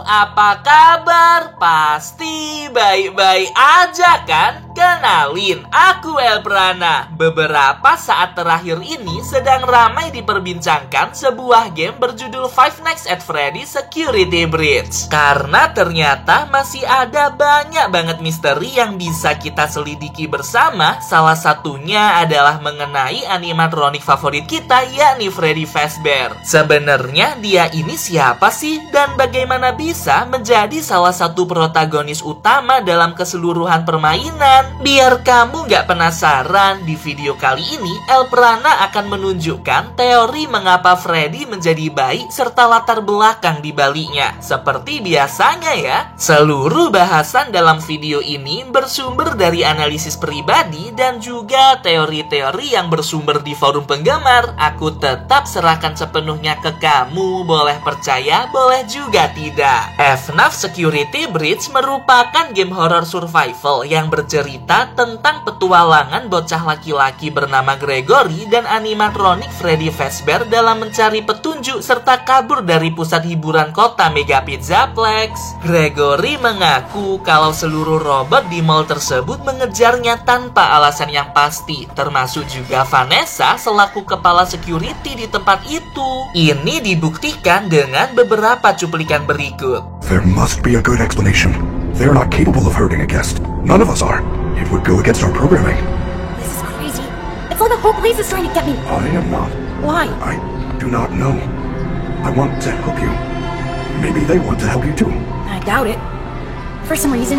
apa kabar? Pasti baik-baik aja kan? Kenalin, aku Elprana. Beberapa saat terakhir ini sedang ramai diperbincangkan sebuah game berjudul Five Nights at Freddy's Security Breach. Karena ternyata masih ada banyak banget misteri yang bisa kita selidiki bersama. Salah satunya adalah mengenai animatronik favorit kita, yakni Freddy Fazbear. Sebenarnya dia ini siapa sih? Dan bagaimana bisa menjadi salah satu protagonis utama dalam keseluruhan permainan? Biar kamu gak penasaran, di video kali ini Elprana akan menunjukkan teori mengapa Freddy menjadi baik serta latar belakang di baliknya. Seperti biasanya ya, seluruh bahasan dalam video ini bersumber dari analisis pribadi dan juga teori-teori yang bersumber di forum penggemar. Aku tetap serahkan sepenuhnya ke kamu, boleh percaya, boleh juga tidak. FNAF Security Breach merupakan game horror survival yang bercerita tentang petualangan bocah laki-laki bernama Gregory dan animatronik Freddy Fazbear dalam mencari petunjuk serta kabur dari pusat hiburan kota Mega Pizzaplex. Gregory mengaku kalau seluruh robot di mall tersebut mengejarnya tanpa alasan yang pasti, termasuk juga Vanessa selaku kepala security di tempat itu. Ini dibuktikan dengan beberapa cuplikan berikut. There must be a good explanation. They're not capable of hurting a guest. None of us are. It would go against our programming. This is crazy. It's like the whole place is trying to get me. I am not. Why? I do not know. I want to help you. Maybe they want to help you too. I doubt it. For some reason.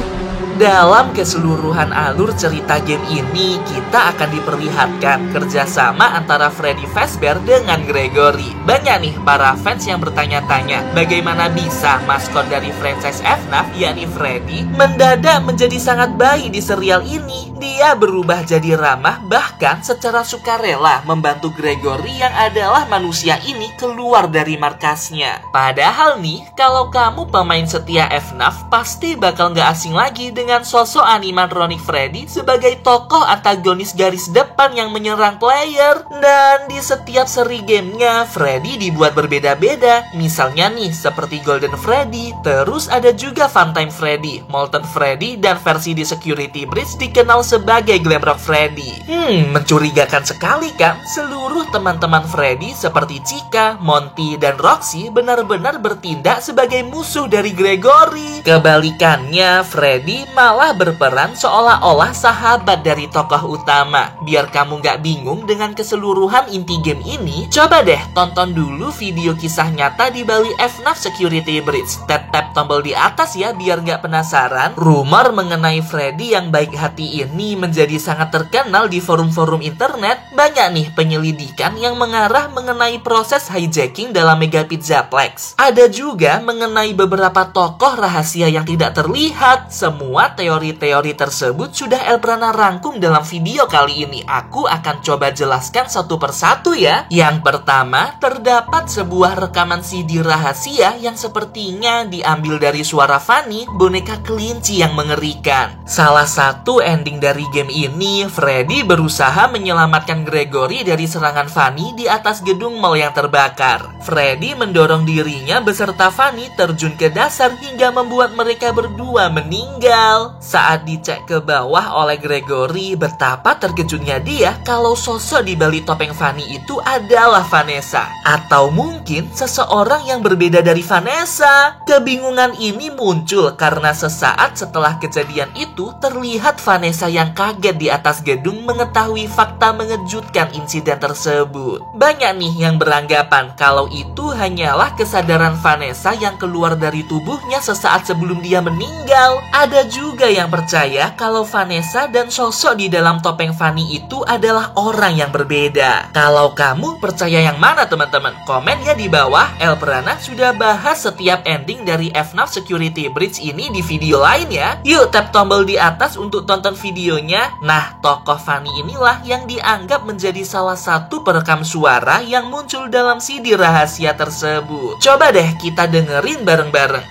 Dalam keseluruhan alur cerita game ini, kita akan diperlihatkan kerjasama antara Freddy Fazbear dengan Gregory. Banyak nih para fans yang bertanya-tanya, bagaimana bisa maskot dari franchise FNAF, yakni Freddy, mendadak menjadi sangat baik di serial ini. Dia berubah jadi ramah, bahkan secara sukarela membantu Gregory yang adalah manusia ini keluar dari markasnya. Padahal nih, kalau kamu pemain setia FNAF, pasti bakal gak asing lagi dengan sosok animatronik Freddy sebagai tokoh antagonis garis depan yang menyerang player. Dan di setiap seri gamenya, Freddy dibuat berbeda-beda. Misalnya nih, seperti Golden Freddy, terus ada juga Funtime Freddy, Molten Freddy, dan versi di Security Breach dikenal sebagai Glamrock Freddy. Mencurigakan sekali kan? Seluruh teman-teman Freddy seperti Chica, Monty, dan Roxy benar-benar bertindak sebagai musuh dari Gregory. Kebalikannya, Freddy malah berperan seolah-olah sahabat dari tokoh utama. Biar kamu gak bingung dengan keseluruhan inti game ini, coba deh tonton dulu video kisah nyata di balik FNAF Security Breach. Tap tombol di atas ya biar gak penasaran. Rumor mengenai Freddy yang baik hati ini menjadi sangat terkenal di forum-forum internet. Banyak nih penyelidikan yang mengarah mengenai proses hijacking dalam Mega Pizzaplex. Ada juga mengenai beberapa tokoh rahasia yang tidak terlihat. Semua teori-teori tersebut sudah Elprana rangkum dalam video kali ini. Aku akan coba jelaskan satu persatu ya. Yang pertama, terdapat sebuah rekaman CD rahasia yang sepertinya diambil dari suara Fanny, boneka kelinci yang mengerikan. Salah satu ending dari game ini, Freddy berusaha menyelamatkan Gregory dari serangan Fanny di atas gedung mall yang terbakar. Freddy mendorong dirinya beserta Fanny terjun ke dasar hingga membuat mereka berdua meninggal. Saat dicek ke bawah oleh Gregory, betapa terkejutnya dia kalau sosok di balik topeng Fanny itu adalah Vanessa. Atau mungkin seseorang yang berbeda dari Vanessa. Kebingungan ini muncul karena sesaat setelah kejadian itu terlihat Vanessa yang kaget di atas gedung mengetahui fakta mengejutkan insiden tersebut. Banyak nih yang beranggapan kalau itu hanyalah kesadaran Vanessa yang keluar dari tubuhnya sesaat sebelum dia meninggal. Ada juga yang percaya kalau Vanessa dan sosok di dalam topeng Fanny itu adalah orang yang berbeda. Kalau kamu percaya yang mana teman-teman? Komen ya di bawah. Elprana sudah bahas setiap ending dari FNAF Security Breach ini di video lain ya. Yuk tap tombol di atas untuk tonton videonya. Nah, tokoh Fanny inilah yang dianggap menjadi salah satu perekam suara yang muncul dalam CD rahasia tersebut. Coba deh kita dengerin bareng-bareng.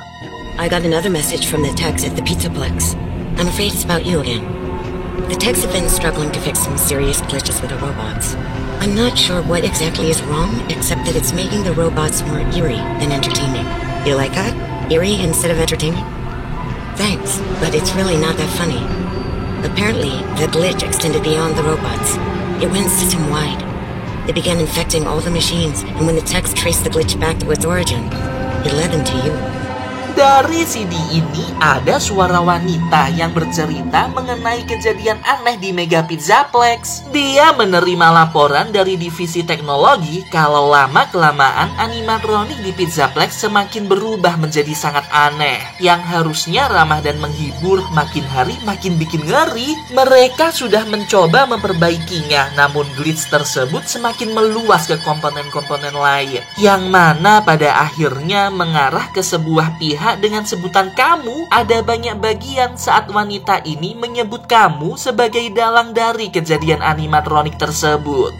I got another message from the techs at the Pizzaplex. I'm afraid it's about you again. The techs have been struggling to fix some serious glitches with the robots. I'm not sure what exactly is wrong, except that it's making the robots more eerie than entertaining. You like that? Eerie instead of entertaining? Thanks, but it's really not that funny. Apparently, the glitch extended beyond the robots. It went system-wide. It began infecting all the machines, and when the techs traced the glitch back to its origin, it led them to you. Dari CD ini ada suara wanita yang bercerita mengenai kejadian aneh di Mega Pizzaplex. Dia menerima laporan dari divisi teknologi kalau lama-kelamaan animatronik di Pizzaplex semakin berubah menjadi sangat aneh. Yang harusnya ramah dan menghibur, makin hari makin bikin ngeri. Mereka sudah mencoba memperbaikinya, namun glitch tersebut semakin meluas ke komponen-komponen lain, yang mana pada akhirnya mengarah ke sebuah pihak dengan sebutan kamu. Ada banyak bagian saat wanita ini menyebut kamu sebagai dalang dari kejadian animatronik tersebut.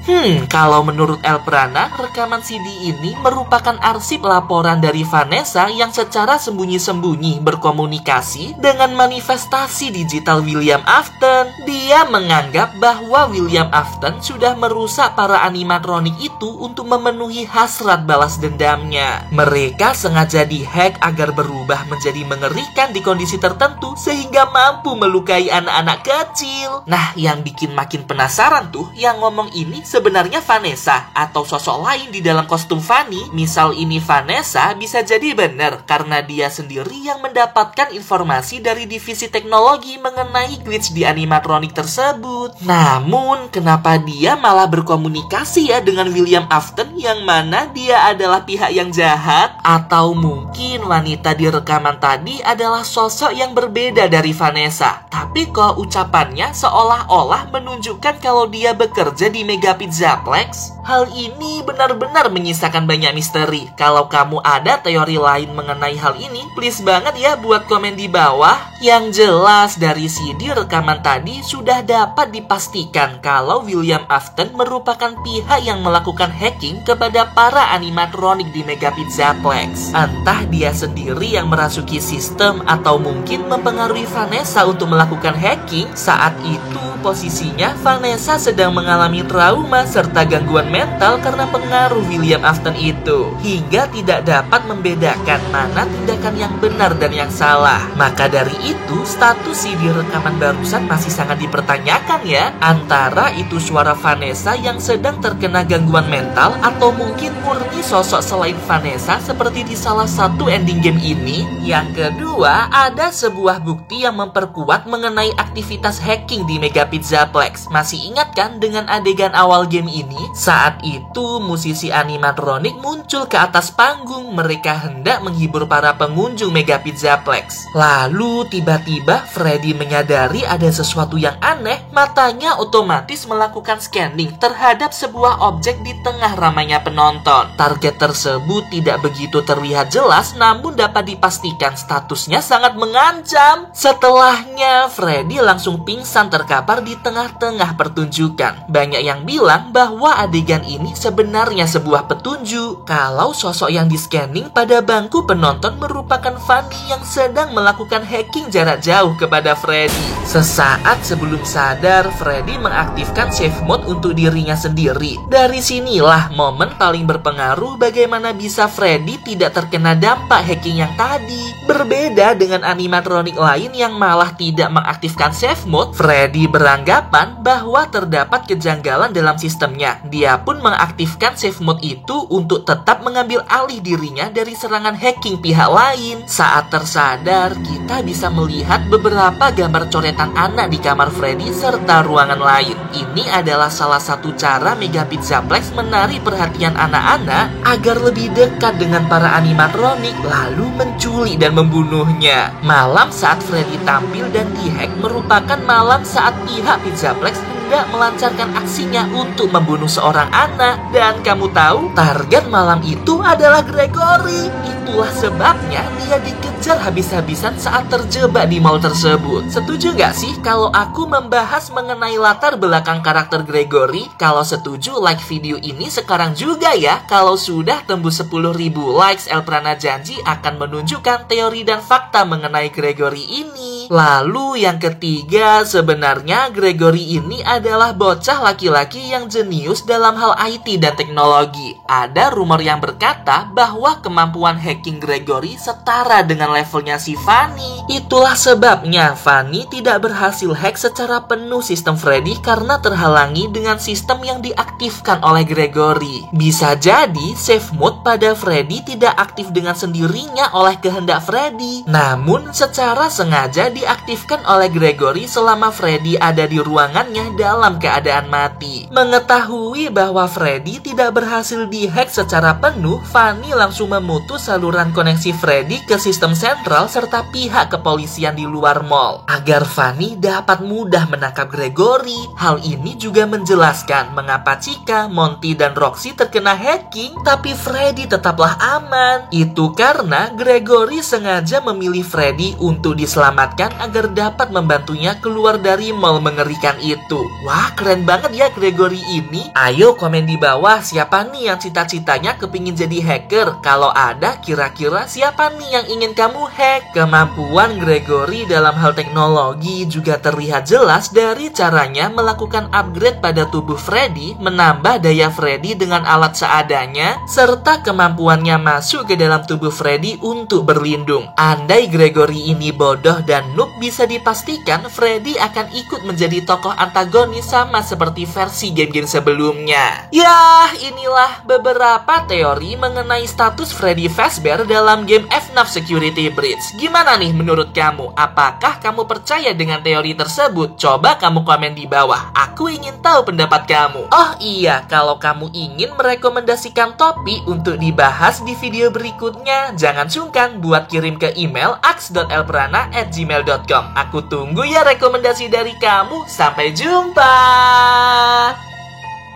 Kalau menurut Elprana, rekaman CD ini merupakan arsip laporan dari Vanessa yang secara sembunyi-sembunyi berkomunikasi dengan manifestasi digital William Afton. Dia menganggap bahwa William Afton sudah merusak para animatronik itu untuk memenuhi hasrat balas dendamnya. Mereka sengaja dihack agar berubah menjadi mengerikan di kondisi tertentu sehingga mampu melukai anak-anak kecil. Nah, yang bikin makin penasaran tuh, yang ngomong ini sebenarnya Vanessa atau sosok lain di dalam kostum Fanny. Misal ini Vanessa, bisa jadi benar karena dia sendiri yang mendapatkan informasi dari divisi teknologi mengenai glitch di animatronik tersebut. Namun, kenapa dia malah berkomunikasi ya dengan William Afton yang mana dia adalah pihak yang jahat? Atau mungkin wanita di rekaman tadi adalah sosok yang berbeda dari Vanessa, tapi kok ucapannya seolah-olah menunjukkan kalau dia bekerja di Mega Pizzaplex? Hal ini benar-benar menyisakan banyak misteri. Kalau kamu ada teori lain mengenai hal ini, please banget ya buat komen di bawah. Yang jelas dari CD rekaman tadi sudah dapat dipastikan kalau William Afton merupakan pihak yang melakukan hacking kepada para animatronik di Mega Pizzaplex. Entah dia sendiri yang merasuki sistem atau mungkin mempengaruhi Vanessa untuk melakukan hacking. Saat itu posisinya Vanessa sedang mengalami trauma serta gangguan mental karena pengaruh William Afton itu, hingga tidak dapat membedakan mana tindakan yang benar dan yang salah. Maka dari itu status CD rekaman barusan masih sangat dipertanyakan ya, antara itu suara Vanessa yang sedang terkena gangguan mental atau mungkin murni sosok selain Vanessa seperti di salah satu ending game ini. Yang kedua, ada sebuah bukti yang memperkuat mengenai aktivitas hacking di Mega Pizzaplex. Masih ingat kan dengan adegan awal game ini? Saat itu musisi animatronik muncul ke atas panggung. Mereka hendak menghibur para pengunjung Mega Pizzaplex. Lalu tiba-tiba Freddy menyadari ada sesuatu yang aneh. Matanya otomatis melakukan scanning terhadap sebuah objek di tengah ramainya penonton. Target tersebut tidak begitu terlihat jelas, namun dapat dipastikan statusnya sangat mengancam. Setelahnya, Freddy langsung pingsan terkapar di tengah-tengah pertunjukan. Banyak yang bilang bahwa adegan ini sebenarnya sebuah petunjuk kalau sosok yang di-scanning pada bangku penonton merupakan Fanny yang sedang melakukan hacking jarak jauh kepada Freddy. Sesaat sebelum sadar, Freddy mengaktifkan save mode untuk dirinya sendiri. Dari sinilah momen paling berpengaruh bagaimana bisa Freddy tidak terkena dampak hacking yang tadi. Berbeda dengan animatronik lain yang malah tidak mengaktifkan save mode, Freddy beranggapan bahwa terdapat kejanggalan dalam sistemnya. Dia pun mengaktifkan save mode itu untuk tetap mengambil alih dirinya dari serangan hacking pihak lain. Saat tersadar, kita bisa melihat beberapa gambar coretan anak di kamar Freddy serta ruangan lain. Ini adalah salah satu cara Mega Pizzaplex menarik perhatian anak-anak agar lebih dekat dengan para animatronik lalu menculik dan membunuhnya. Malam saat Freddy tampil dan dihack merupakan malam saat pihak Pizzaplex hendak melancarkan aksinya untuk membunuh seorang anak. Dan kamu tahu, target malam itu adalah Gregory. Itulah sebabnya dia dikejar habis-habisan saat terjebak di mall tersebut. Setuju gak sih kalau aku membahas mengenai latar belakang karakter Gregory? Kalau setuju, like video ini sekarang juga ya. Kalau sudah tembus 10.000 likes, Elprana janji akan menunjukkan teori dan fakta mengenai Gregory ini. Lalu yang ketiga, sebenarnya Gregory ini adalah bocah laki-laki yang jenius dalam hal IT dan teknologi. Ada rumor yang berkata bahwa kemampuan hacking Gregory setara dengan levelnya si Fanny. Itulah sebabnya Fanny tidak berhasil hack secara penuh sistem Freddy karena terhalangi dengan sistem yang diaktifkan oleh Gregory. Bisa jadi save mode pada Freddy tidak aktif dengan sendirinya oleh kehendak Freddy, namun secara sengaja diaktifkan oleh Gregory selama Freddy ada di ruangannya dalam keadaan mati. Mengetahui bahwa Freddy tidak berhasil dihack secara penuh, Fanny langsung memutus saluran koneksi Freddy ke sistem sentral serta pihak kepolisian di luar mall agar Fanny dapat mudah menangkap Gregory. Hal ini juga menjelaskan mengapa Chica, Monty, dan Roxy terkena hacking, tapi Freddy tetaplah aman. Itu karena Gregory sengaja memilih Freddy untuk diselamatkan agar dapat membantunya keluar dari mall mengerikan itu. Wah, keren banget ya Gregory ini. Ayo komen di bawah siapa nih yang cita-citanya kepingin jadi hacker. Kalau ada, kira-kira siapa nih yang ingin kamu hack? Kemampuan Gregory dalam hal teknologi juga terlihat jelas dari caranya melakukan upgrade pada tubuh Freddy, menambah daya Freddy dengan alat seadanya, serta kemampuannya masuk ke dalam tubuh Freddy untuk berlindung. Andai Gregory ini bodoh dan noob, bisa dipastikan Freddy akan ikut menjadi tokoh antagonis sama seperti versi game-game sebelumnya. Yah, inilah beberapa teori mengenai status Freddy Fazbear dalam game FNAF Security Breach. Gimana nih menurut kamu? Apakah kamu percaya dengan teori tersebut? Coba kamu komen di bawah. Aku ingin tahu pendapat kamu. Oh iya, kalau kamu ingin merekomendasikan topik untuk dibahas di video berikutnya, jangan sungkan buat kirim ke email aks.elprana@gmail.com. Aku tunggu ya rekomendasi dari kamu. Sampai jumpa.